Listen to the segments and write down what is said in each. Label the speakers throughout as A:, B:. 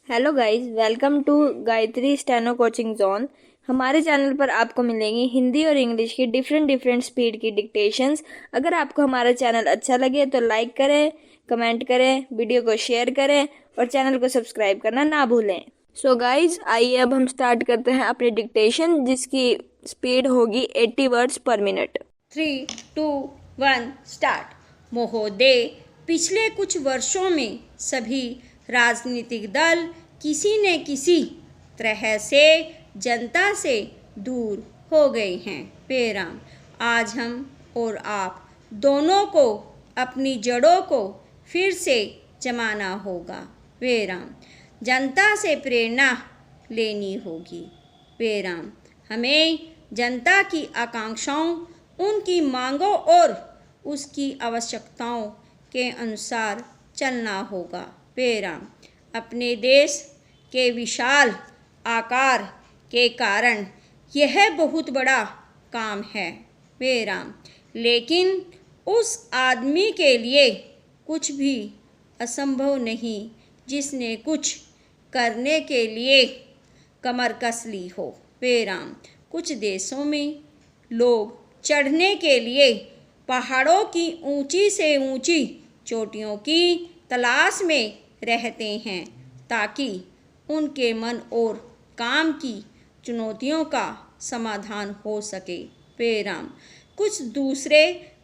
A: Hello guys, welcome to Gayatri steno coaching zone. हमारे channel पर आपको मिलेंगी हिंदी और इंग्लिश की डिफरेंट स्पीड की डिक्टेशंस। अगर आपको हमारा चैनल अच्छा लगे तो लाइक करें, कमेंट करें, वीडियो को शेयर करें और चैनल को सब्सक्राइब करना ना भूलें। सो गाइस, आइए अब हम स्टार्ट करते हैं अपनी डिक्टेशन, जिसकी स्पीड होगी 80 वर्ड्स पर मिनट।
B: 3, 2, 1 स्टार्ट। महोदय, पिछले कुछ वर्षों में सभी राजनीतिक दल किसी न किसी तरह से जनता से दूर हो गए हैं। बेराम, आज हम और आप दोनों को अपनी जड़ों को फिर से जमाना होगा। बेराम, जनता से प्रेरणा लेनी होगी। बेराम, हमें जनता की आकांक्षाओं, उनकी मांगों और उसकी आवश्यकताओं के अनुसार चलना होगा। बेराम, अपने देश के विशाल आकार के कारण यह बहुत बड़ा काम है। बेराम, लेकिन उस आदमी के लिए कुछ भी असंभव नहीं जिसने कुछ करने के लिए कमर कस ली हो। बेराम, कुछ देशों में लोग चढ़ने के लिए पहाड़ों की ऊंची से ऊंची चोटियों की तलाश में रहते हैं ताकि उनके मन और काम की चुनौतियों का समाधान हो सके। बेराम, कुछ दूसरे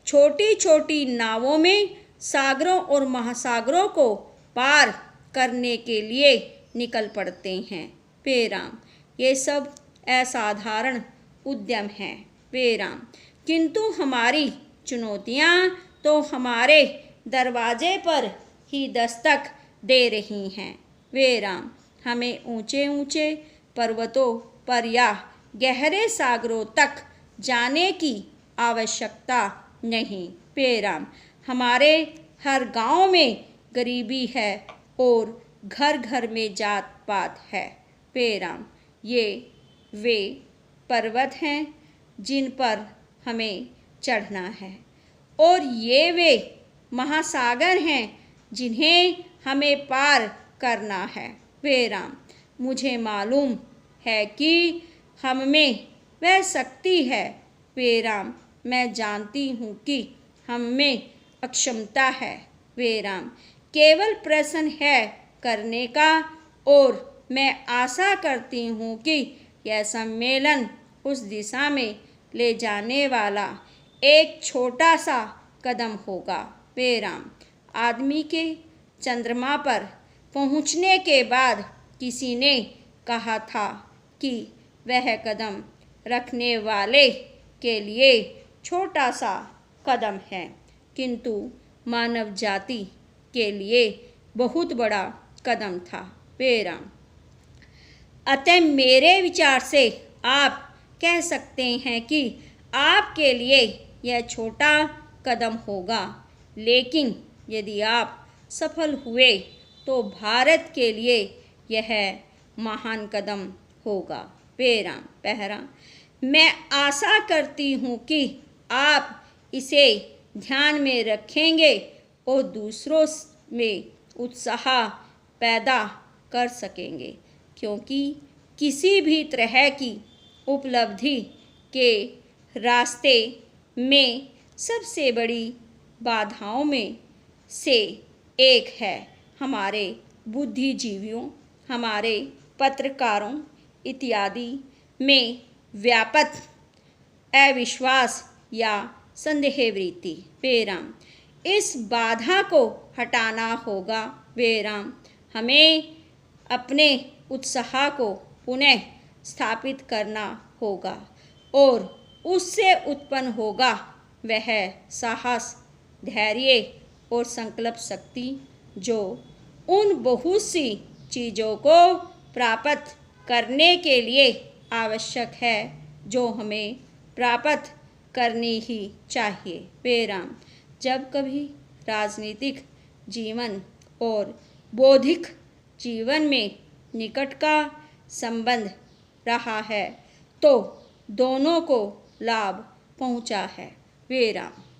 B: छोटी छोटी नावों में सागरों और महासागरों को पार करने के लिए निकल पड़ते हैं। बेराम, ये सब असाधारण उद्यम हैं। बेराम, किंतु हमारी चुनौतियां तो हमारे दरवाजे पर ही दस्तक दे रही हैं। बेराम, हमें ऊंचे ऊंचे पर्वतों पर या गहरे सागरों तक जाने की आवश्यकता नहीं। बेराम, हमारे हर गांव में गरीबी है और घर घर में जात पात है। बेराम, ये वे पर्वत हैं जिन पर हमें चढ़ना है और ये वे महासागर हैं जिन्हें हमें पार करना है। बेराम, मुझे मालूम है कि हम में वह शक्ति है। बेराम, मैं जानती हूँ कि हम में अक्षमता है। बेराम, केवल प्रश्न है करने का और मैं आशा करती हूँ कि यह सम्मेलन उस दिशा में ले जाने वाला एक छोटा सा कदम होगा। बेराम, आदमी के चंद्रमा पर पहुँचने के बाद किसी ने कहा था कि वह कदम रखने वाले के लिए छोटा सा कदम है, किंतु मानव जाति के लिए बहुत बड़ा कदम था। बेराम, अतः मेरे विचार से आप कह सकते हैं कि आपके लिए यह छोटा कदम होगा, लेकिन यदि आप सफल हुए तो भारत के लिए यह महान कदम होगा। बेराम, पहरा, मैं आशा करती हूँ कि आप इसे ध्यान में रखेंगे और दूसरों में उत्साह पैदा कर सकेंगे, क्योंकि किसी भी तरह की उपलब्धि के रास्ते में सबसे बड़ी बाधाओं में से एक है हमारे बुद्धिजीवियों, हमारे पत्रकारों इत्यादि में व्यापक अविश्वास या संदेहवृत्ति। बेराम, इस बाधा को हटाना होगा। बेराम, हमें अपने उत्साह को पुनः स्थापित करना होगा और उससे उत्पन्न होगा वह साहस, धैर्य और संकल्प शक्ति जो उन बहुत सी चीज़ों को प्राप्त करने के लिए आवश्यक है जो हमें प्राप्त करनी ही चाहिए। बेराम, जब कभी राजनीतिक जीवन और बौद्धिक जीवन में निकट का संबंध रहा है तो दोनों को लाभ पहुंचा है। बेराम।